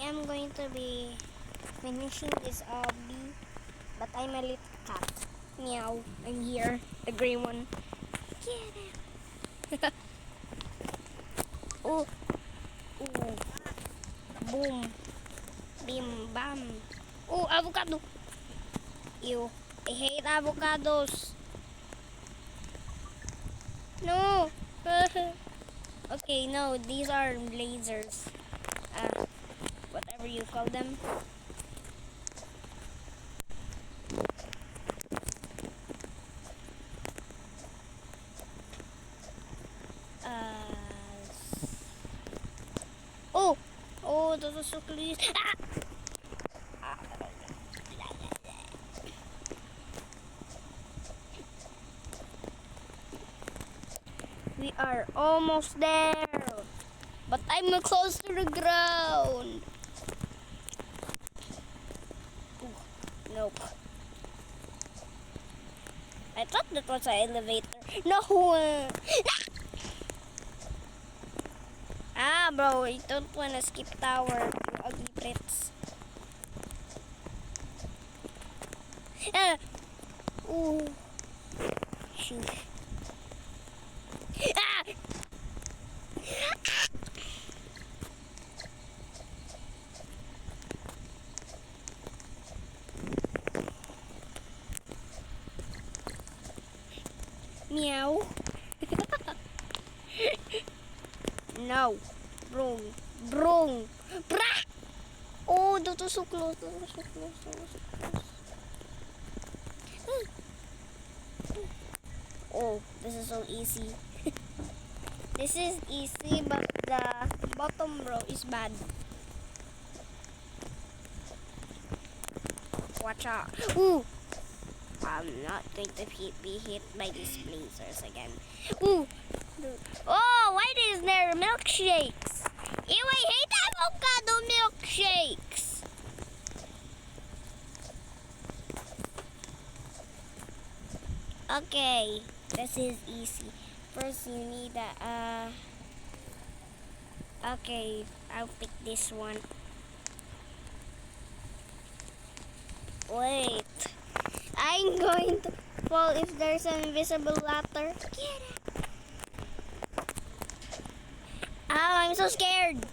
am going to be finishing this obby, but I'm a little cat. Meow. I'm here, the green one. Get it. Oh, oh, boom, bim, bam. Oh, avocado. Ew, I hate avocados. No. Okay, no, these are lasers. Whatever you call them. Oh, oh, those are so close. Ah! We are almost there, but I'm close to the ground. Ooh, nope. I thought that was an elevator. No. Ah, bro, I don't wanna skip tower. You ugly brits. Ah. Ooh. Shoot. Ah! Meow. No. Brung. Brung. Brah! Oh, that was so close. That was so close. That was so close. Oh, this is so easy. This is easy, but the bottom row is bad. Watch out. Ooh! I'm not going to be hit by these lasers again. Ooh! Oh, why is there milkshakes? Ew, I hate avocado milkshakes! Okay, this is easy. First, you need a. Okay, I'll pick this one. Wait, I'm going to fall if there's an invisible ladder. Get it! Oh, I'm so scared.